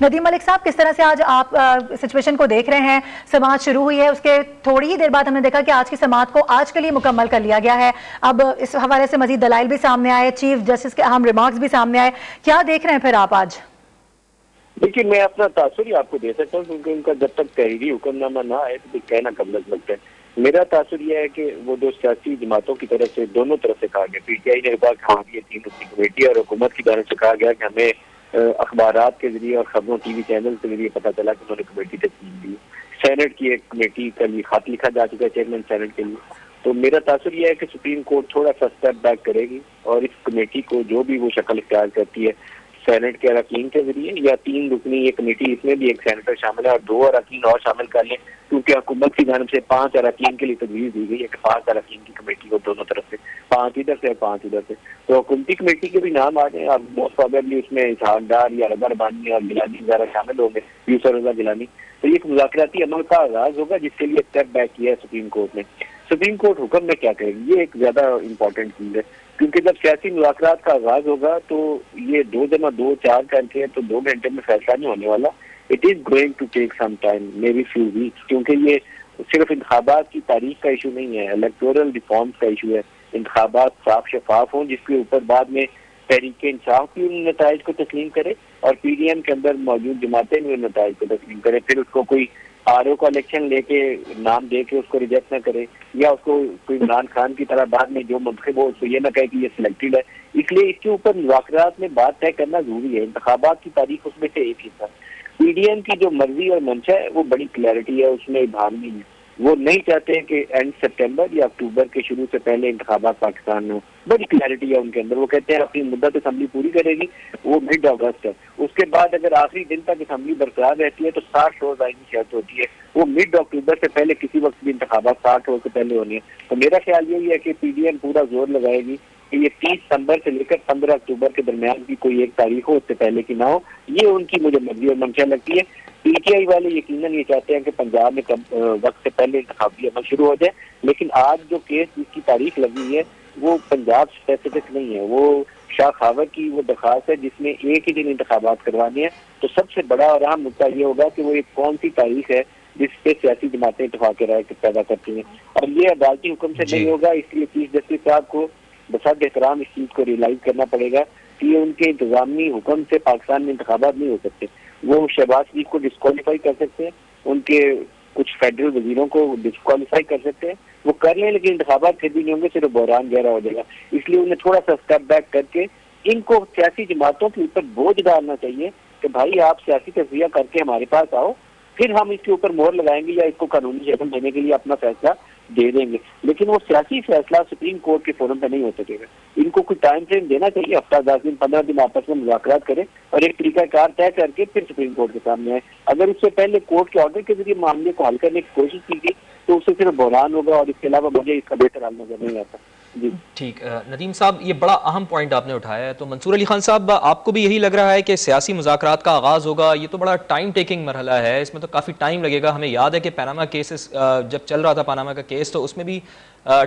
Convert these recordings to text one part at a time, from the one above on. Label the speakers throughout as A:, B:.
A: नदीम मलिक साहब, किस तरह से आज आप सिचुएशन को देख रहे हैं? समाअत शुरू हुई है, उसके थोड़ी ही देर बाद हमने देखा कि आज की समाअत को आज के लिए मुकम्मल कर लिया गया है। अब इस हवाले से मजीद दलाइल भी सामने आए, चीफ जस्टिस के अहम रिमार्क्स भी सामने आए। क्या देख रहे हैं फिर आप आज?
B: देखिए, मैं अपना तासुर ही आपको दे सकता हूँ, क्योंकि उनका जब तक तहरीरी हुक्मनामा ना आए तो कहना कम लगता है। मेरा तासुर यह है कि वो जो सियासी जमातों की तरफ से, दोनों तरफ से कहा गया, PTI ने कहा कि हमारी 3 रुकनी कमेटी, और हुकूमत की तरफ से कहा गया कि हमें अखबारात के जरिए और खबरों TV चैनल के जरिए पता चला कि उन्होंने कमेटी तस्लीम दी। सेनेट की एक कमेटी का लिए खत लिखा जा चुका है चेयरमैन सेनेट के लिए। तो मेरा तासुर यह है कि सुप्रीम कोर्ट थोड़ा सा स्टेप बैक करेगी और इस कमेटी को जो भी वो शक्ल इख्तियार करती है, सेनेट के अरकान के जरिए या 3 रुकनी ये कमेटी, इसमें भी एक सेनेटर शामिल है और 2 अरकान और शामिल कर लें, क्योंकि हुकूमत की जानिब से 5 अरकान के लिए तजवीज़ दी गई है कि 5 अरकान की कमेटी को दोनों तरफ से, 5 इधर से और 5 इधर से। तो हुकूमती कमेटी के भी नाम आ जाए, अब मोस्ट प्रोबेबली उसमें इसहाक डार या रज़ा रबानी और गिलानी वगैरह शामिल होंगे, यूसुफ रज़ा गिलानी। तो ये मुज़ाकराती अमल का आगाज होगा, जिसके लिए स्टेप बैक किया है सुप्रीम कोर्ट ने। सुप्रीम कोर्ट हुक्म में क्या करेगी, ये एक ज्यादा इंपॉर्टेंट चीज है, क्योंकि जब सियासी मुज़ाकरात का आगाज होगा तो ये 2 जमा 2 4 करके तो 2 घंटे में फैसला नहीं होने वाला। It is going to take some time, maybe few weeks, क्योंकि ये सिर्फ इंतखाबात की तारीख का इशू नहीं है, इलेक्टोरल रिफॉर्म्स का इशू है। इंतखाबात साफ शफाफ हों, जिसके ऊपर बाद में तहरीक इंसाफ भी उन नताइज को तस्लीम करे और PDM के अंदर मौजूद जमातें भी उन नताइज को तस्लीम करे, फिर उसको कोई RO का इलेक्शन लेके नाम दे के उसको रिजेक्ट ना करे, या उसको कोई इमरान खान की तरह बाद में जो मुंतखब हो उसको ये ना कहे कि ये सिलेक्टेड है। इसलिए इसके ऊपर मुज़ाकरात में बात तय करना जरूरी है। इंतखाबात की तारीख उसमें से एक हिस्सा। PDM की जो मर्जी और मंशा है वो बड़ी क्लैरिटी है, उसमें इबाम नहीं है। वो नहीं चाहते कि एंड सितंबर या अक्टूबर के शुरू से पहले इंतखाबात पाकिस्तान में हो, बड़ी क्लैरिटी है उनके अंदर। वो कहते हैं अपनी मुद्दत असम्बली पूरी करेगी, वो मिड अगस्त है, उसके बाद अगर आखिरी दिन तक असम्बली बरकरार रहती है तो 60 रोज आईनी शर्त होती है, वो मिड अक्टूबर से पहले किसी वक्त भी इंतखाबात 60 रोज से पहले होनी है। तो मेरा ख्याल यही है कि PDM पूरा जोर लगाएगी कि ये 30 सितंबर से लेकर 15 अक्टूबर के दरमियान की कोई एक तारीख हो, उससे पहले की ना हो। ये उनकी मुझे मर्जी और मंशा लगती है। PTI वाले यकीनन ये चाहते हैं कि पंजाब में वक्त से पहले इंतखाबी अमल शुरू हो जाए, लेकिन आज जो केस जिसकी तारीख लगी है वो पंजाब स्पेसिफिक नहीं है, वो शाह खावर की वो दरखास्त है जिसमें एक ही दिन इंतखाबात करवाने हैं। तो सबसे बड़ा और अहम मुद्दा ये होगा कि वो एक कौन सी तारीख है जिस पे सियासी जमातें इत्तेफाक राय पैदा करती हैं, और ये अदालती हुक्म से नहीं होगा। इसलिए चीफ जस्टिस साहब को बसद एहतराम इस चीज को रियलाइज करना पड़ेगा कि उनके इंतजामी हुक्म से पाकिस्तान में इंतखाबात नहीं हो सकते। वो शहबाज शरीफ को डिस्क्वालीफाई कर सकते हैं, उनके कुछ फेडरल वजीरों को डिस्क्वालीफाई कर सकते हैं, वो कर लें, लेकिन इंतखाबात फिर भी नहीं होंगे, सिर्फ बहरान गहरा हो जाएगा। इसलिए उन्हें थोड़ा सा स्टेप बैक करके इनको सियासी जमातों के ऊपर बोझ डालना चाहिए कि भाई आप सियासी तस्वीर करके हमारे पास आओ, फिर हम इसके ऊपर मोहर लगाएंगे या इसको कानूनी शक्ल देने के लिए अपना फैसला दे देंगे। लेकिन वो सियासी फैसला सुप्रीम कोर्ट के फोरम पे नहीं हो सकेगा। इनको कोई टाइम फ्रेम देना चाहिए, हफ्ता 10 दिन 15 दिन आपस में मुज़ाकरात करें और एक तरीकाकार तय करके फिर सुप्रीम कोर्ट के सामने आए। अगर उससे पहले कोर्ट के ऑर्डर के जरिए मामले को हल करने की कोशिश की गई तो उससे सिर्फ बहरान होगा, और इसके अलावा मुझे इसका बेहतर हल नजर नहीं आता।
C: ठीक, नदीम साहब, ये बड़ा अहम पॉइंट आपने उठाया है। तो मंसूर अली खान साहब, आपको भी यही लग रहा है कि सियासी मुज़ाकरात का आगाज़ होगा? ये तो बड़ा टाइम टेकिंग मरहला है, इसमें तो काफ़ी टाइम लगेगा। हमें याद है कि पनामा केसेस जब चल रहा था, पनामा का केस, तो उसमें भी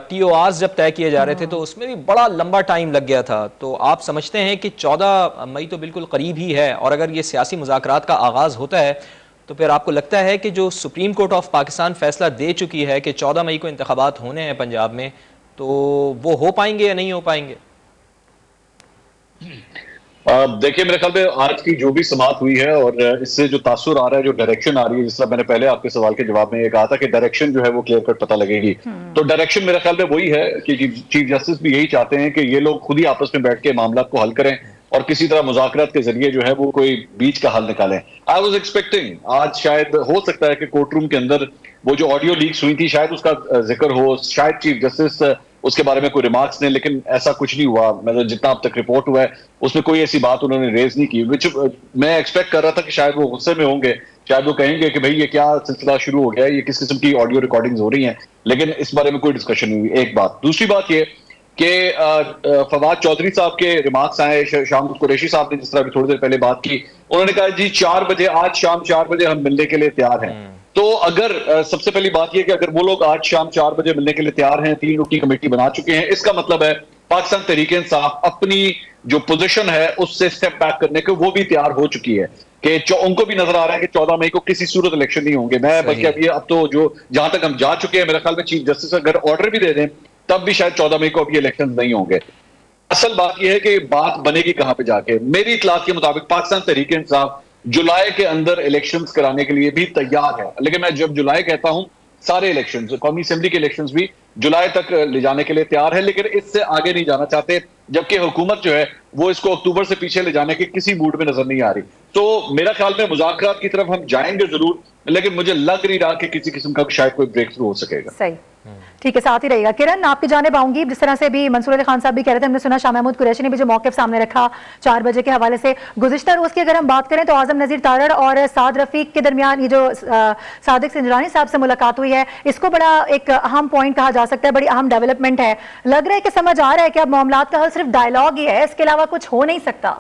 C: TORs जब तय किए जा रहे थे तो उसमें भी बड़ा लंबा टाइम लग गया था। तो आप समझते हैं कि 14 मई तो बिल्कुल करीब ही है, और अगर ये सियासी मुज़ाकरात का आगाज़ होता है तो फिर आपको लगता है कि जो सुप्रीम कोर्ट ऑफ पाकिस्तान फैसला दे चुकी है कि 14 मई को इंतखाबात होने हैं पंजाब में, तो वो हो पाएंगे या नहीं हो पाएंगे?
D: देखिए, मेरे ख्याल में आज की जो भी समाअत हुई है और इससे जो तासुर आ रहा है, जो डायरेक्शन आ रही है, जिस तरह मैंने पहले आपके सवाल के जवाब में ये कहा था कि डायरेक्शन जो है वो क्लियर कट पता लगेगी, तो डायरेक्शन मेरे ख्याल में वही है कि चीफ जस्टिस भी यही चाहते हैं कि ये लोग खुद ही आपस में बैठ के मामला को हल करें और किसी तरह मुज़ाकरात के जरिए जो है वो कोई बीच का हल निकालें। आई वाज एक्सपेक्टिंग आज शायद हो सकता है कि कोर्ट रूम के अंदर वो जो ऑडियो लीक्स हुई थी शायद उसका जिक्र हो, शायद चीफ जस्टिस उसके बारे में कोई रिमार्क्स दें, लेकिन ऐसा कुछ नहीं हुआ। मतलब जितना अब तक रिपोर्ट हुआ है उसमें कोई ऐसी बात उन्होंने रेज नहीं की, विच मैं एक्सपेक्ट कर रहा था कि शायद वो गुस्से में होंगे, शायद वो कहेंगे कि भाई ये क्या सिलसिला शुरू हो गया है, ये किस किस्म की ऑडियो रिकॉर्डिंग्स हो रही हैं, लेकिन इस बारे में कोई डिस्कशन नहीं हुई। एक बात। दूसरी बात ये कि फवाद चौधरी साहब के रिमार्क्स आए, शाम कुरैशी साहब ने जिस तरह थोड़ी देर पहले बात की, उन्होंने कहा जी 4 बजे, आज शाम 4 बजे हम मिलने के लिए तैयार हैं। तो अगर सबसे पहली बात यह कि अगर वो लोग आज शाम 4 बजे मिलने के लिए तैयार हैं, 3 रुकनी कमेटी बना चुके हैं, इसका मतलब है पाकिस्तान तहरीक इंसाफ अपनी जो पोजीशन है उससे स्टेप बैक करने के वो भी तैयार हो चुकी है। कि उनको भी नजर आ रहा है कि 14 मई को किसी सूरत इलेक्शन नहीं होंगे। मैं बल्कि अभी अब तो जो जहां तक हम जा चुके हैं, मेरे ख्याल में चीफ जस्टिस अगर ऑर्डर भी दे दें तब भी शायद 14 मई को अभी इलेक्शन नहीं होंगे। असल बात यह है कि बात बनेगी कहां पे जाके। मेरी इतलात के मुताबिक पाकिस्तान तहरीक इंसाफ जुलाई के अंदर इलेक्शंस कराने के लिए भी तैयार है, लेकिन मैं जब जुलाई कहता हूं सारे इलेक्शंस, कौमी असेंबली के इलेक्शंस भी जुलाई तक ले जाने के लिए तैयार है, लेकिन इससे आगे नहीं जाना चाहते, जबकि हुकूमत जो है वो इसको अक्टूबर से पीछे ले जाने के किसी मूड में नजर नहीं आ रही। तो मेरा ख्याल में मुज़ाकरात की तरफ हम जाएंगे जरूर, लेकिन मुझे लग नहीं रहा कि किसी किस्म का शायद कोई ब्रेक थ्रू हो सकेगा।
A: सही, ठीक है, साथ ही रहेगा। किरण, आपकी जानिब आऊंगी। जिस तरह से भी मंसूर अली खान साहब भी कह रहे थे, हमने सुना शाह महमूद कुरैशी ने भी जो मौक़िफ़ सामने रखा 4 बजे के हवाले से, गुज़िश्ता रोज़ की अगर हम बात करें तो आज़म नज़ीर तारड़ और साद रफ़ीक के दरमियान ये जो सादिक सिंजरानी साहब से मुलाकात हुई है, इसको बड़ा एक अहम पॉइंट कहा जा सकता है, बड़ी अहम डेवलपमेंट है। लग रहा है कि समझ आ रहा है कि अब मामलात का हल सिर्फ डायलॉग ही है, इसके अलावा कुछ हो नहीं सकता।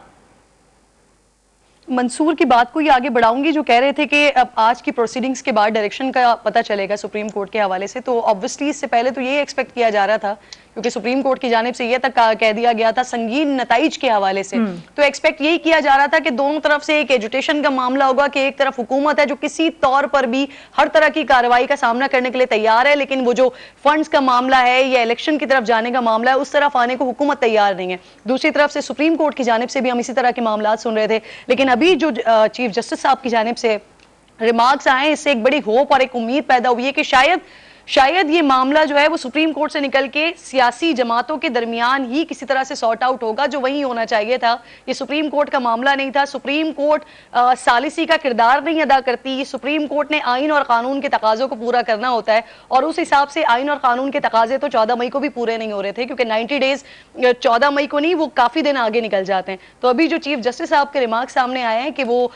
E: मंसूर की बात को ही आगे बढ़ाऊंगी, जो कह रहे थे कि अब आज की प्रोसीडिंग्स के बाद डायरेक्शन का पता चलेगा सुप्रीम कोर्ट के हवाले से, तो ऑब्वियसली इससे पहले तो ये एक्सपेक्ट किया जा रहा था, क्योंकि सुप्रीम कोर्ट की जानिब से ये तक कह दिया गया था संगीन नताइज के हवाले से, तो एक्सपेक्ट यही किया जा रहा था कि दोनों तरफ से एक एजुटेशन का मामला होगा कि एक तरफ हुकूमत है जो किसी तौर पर भी हर तरह की कार्रवाई का सामना करने के लिए तैयार है, लेकिन वो जो फंड्स का मामला है या इलेक्शन की तरफ जाने का मामला है उस तरफ आने को हुकूमत तैयार नहीं है। दूसरी तरफ से सुप्रीम कोर्ट की जानिब से भी हम इसी तरह के मामला सुन रहे थे, लेकिन अभी जो चीफ जस्टिस साहब की जानिब से रिमार्क्स आए, इससे एक बड़ी होप और एक उम्मीद पैदा हुई है कि शायद ये मामला जो है वो सुप्रीम कोर्ट से निकल के सियासी जमातों के दरमियान ही किसी तरह से सॉर्ट आउट होगा, जो वही होना चाहिए था। ये सुप्रीम कोर्ट का मामला नहीं था। सुप्रीम कोर्ट सालिसी का किरदार नहीं अदा करती। सुप्रीम कोर्ट ने आइन और कानून के तकाजों को पूरा करना होता है, और उस हिसाब से आइन और कानून के तकाजे तो 14 मई को भी पूरे नहीं हो रहे थे, क्योंकि 90 डेज 14 मई को नहीं, वो काफी दिन आगे निकल जाते हैं। तो अभी जो चीफ जस्टिस साहब के रिमार्क सामने आए हैं कि वो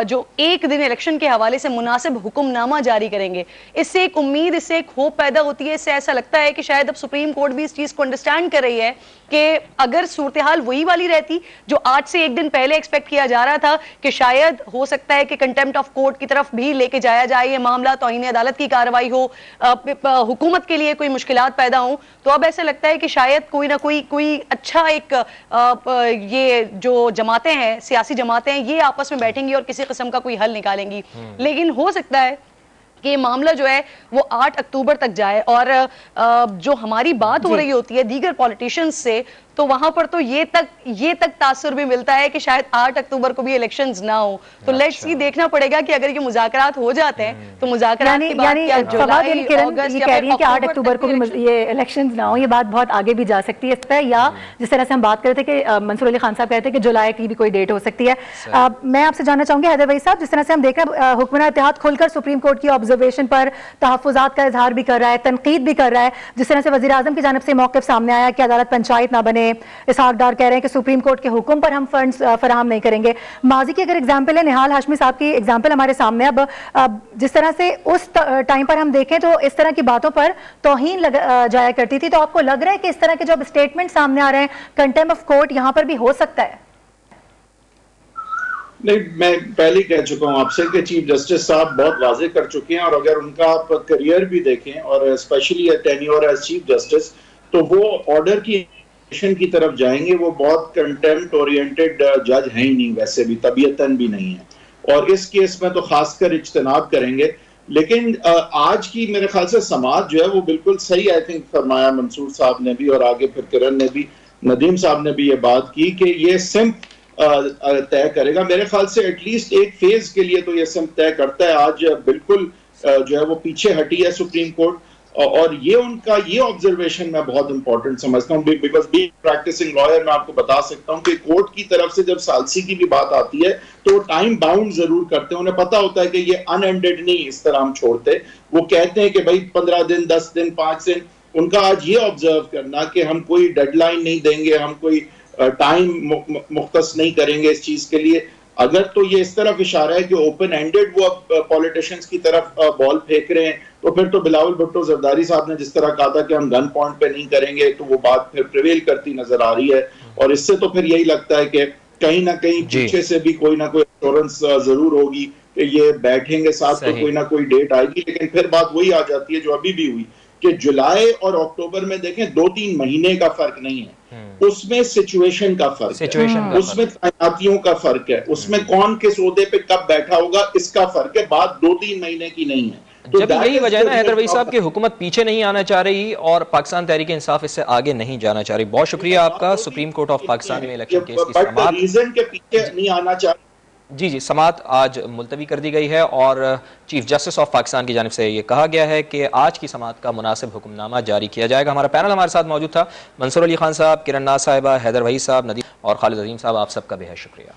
E: जो एक दिन इलेक्शन के हवाले से मुनासिब हुक्मनामा जारी करेंगे, इससे एक उम्मीद, इससे एक होप पैदा होती है। इससे ऐसा लगता है कि शायद अब सुप्रीम कोर्ट भी इस चीज को अंडरस्टैंड कर रही है कि अगर सूरत हाल वही वाली रहती जो आज से एक दिन पहले एक्सपेक्ट किया जा रहा था कि शायद हो सकता है कि कंटेम्प्ट ऑफ कोर्ट की तरफ भी लेके जाया जाए ये मामला, तौहीन अदालत की कार्रवाई हो, हुकूमत के लिए कोई मुश्किलात पैदा हो, तो अब ऐसा लगता है कि शायद कोई ना कोई अच्छा एक ये जो जमातें हैं, सियासी जमातें हैं, ये आपस में बैठेंगी और किसी किस्म का कोई हल निकालेंगी। लेकिन हो सकता है कि ये मामला जो है वो 8 अक्टूबर तक जाए, और जो हमारी बात हो रही होती है दीगर पॉलिटिशियंस से, तो वहां पर तो ये तक तासुर भी मिलता है कि शायद 8 अक्टूबर को भी इलेक्शंस ना हो। तो लेट्स सी, देखना पड़ेगा कि अगर ये मुज़ाकरात हो जाते हैं तो मुज़ाकरात के बाद क्या जुलाई, अगस्त या फिर
A: 8 अक्टूबर को भी ये इलेक्शंस ना हो, ये बात बहुत आगे भी जा सकती है इस पर, या जिस तरह से हम बात कर रहे थे कि मंसूर अली खान साहब कहते हैं कि जुलाई की भी कोई डेट हो सकती है। मैं आपसे जानना चाहूंगी हैदर वहीद साहब, जिस तरह से हम देख रहे हैं हुक्मरान इत्तेहाद खुलकर सुप्रीम कोर्ट की ऑब्जर्वेशन पर तहफ्फुज़ात का इजहार भी कर रहा है, तनकीद भी कर रहा है, जिस तरह से वज़ीर आज़म की जानिब से मौक़िफ़ सामने आया कि अदालत पंचायत ना बने, इसहाक डार कह रहे हैं कि सुप्रीम कोर्ट के हुक्म पर हम फंड्स फराहम नहीं करेंगे। माजी की अगर एग्जाम्पल है, निहाल हाशमी साहब की एग्जाम्पल हमारे सामने, अब जिस तरह से उस टाइम पर हम देखें तो इस तरह की बातों पर तौहीन जाया करती थी, तो आपको लग रहा है कि इस तरह के जो स्टेटमेंट सामने आ रहे हैं कंटेम्प्ट ऑफ कोर्ट यहाँ पर भी हो सकता है?
F: नहीं, मैं पहले ही कह चुका हूं आपसे कि चीफ जस्टिस साहब बहुत वाज़ेह कर चुके हैं, और अगर उनका आप करियर भी देखें और specially tenure as chief justice, तो वो ऑर्डर की की तरफ जाएंगे। वो बहुत कंटेम्प्ट ओरिएंटेड जज हैं ही नहीं, वैसे भी तबीयतन भी नहीं है, और इस केस में तो खासकर इज्तनाब करेंगे। लेकिन आज की मेरे ख्याल से समाज जो है वो बिल्कुल सही, आई थिंक फरमाया मंसूर साहब ने भी, और आगे फिर किरण ने भी, नदीम साहब ने भी ये बात की कि ये सिम्प तय करेगा। मेरे ख्याल से एटलीस्ट एक फेज के लिए तो ये सिम्प तय करता है। आज बिल्कुल जो है वो पीछे हटी है सुप्रीम कोर्ट, और ये उनका ये ऑब्जर्वेशन मैं बहुत इंपॉर्टेंट समझता हूँ, बिकॉज बीइंग प्रैक्टिसिंग लॉयर मैं आपको बता सकता हूँ कि कोर्ट की तरफ से जब सालसी की भी बात आती है तो टाइम बाउंड जरूर करते हैं। उन्हें पता होता है कि ये अनएंडेड नहीं इस तरह हम छोड़ते। वो कहते हैं कि भाई 15 दिन, 10 दिन, 5 दिन। उनका आज ये ऑब्जर्व करना कि हम कोई डेडलाइन नहीं देंगे, हम कोई टाइम मुख्तस नहीं करेंगे इस चीज के लिए, अगर तो ये इस तरफ इशारा है कि ओपन एंडेड वो अब पॉलिटिशियंस की तरफ बॉल फेंक रहे हैं, तो फिर तो बिलावल भुट्टो जरदारी साहब ने जिस तरह कहा था कि हम गन पॉइंट पे नहीं करेंगे, तो वो बात फिर प्रिवेल करती नजर आ रही है। और इससे तो फिर यही लगता है कि कहीं ना कहीं पीछे से भी कोई ना कोई एश्योरेंस जरूर होगी कि ये बैठेंगे साथ, तो कोई ना कोई डेट आएगी। लेकिन फिर बात वही आ जाती है जो अभी भी हुई कि जुलाई और अक्टूबर में देखें 2-3 महीने का फर्क नहीं है। उसमें सिचुएशन का फर्क
C: सिचुएशन
F: है,
C: का
F: उसमें तैनातियों का फर्क है, उसमें कौन किस ओहदे पे कब बैठा होगा इसका फर्क है। बात 2-3 महीने की नहीं है। तो
C: जब
F: that
C: यही
F: is
C: वजह है
F: the
C: ना हैदर
F: real
C: भाई साहब
F: problem.
C: की हुकूमत पीछे नहीं आना चाह रही और पाकिस्तान तहरीक इंसाफ इससे आगे नहीं जाना चाह रही। बहुत शुक्रिया आपका। सुप्रीम कोर्ट ऑफ पाकिस्तान में इलेक्शन केस की
F: बट
C: समाअत
F: रीजन के पीछे नहीं आना चाहिए।
C: जी जी समाअत आज मुलतवी कर दी गई है और चीफ जस्टिस ऑफ पाकिस्तान की जानिब से ये कहा गया है कि आज की समाअत का मुनासिब हुक्मनामा जारी किया जाएगा। हमारा पैनल हमारे साथ मौजूद था मंसूर अली खान साहब, किरण नाज साहिबा, हैदर वहीद साहब, नदीम और खालिद अजीम साहब, आप सबका बेहद शुक्रिया।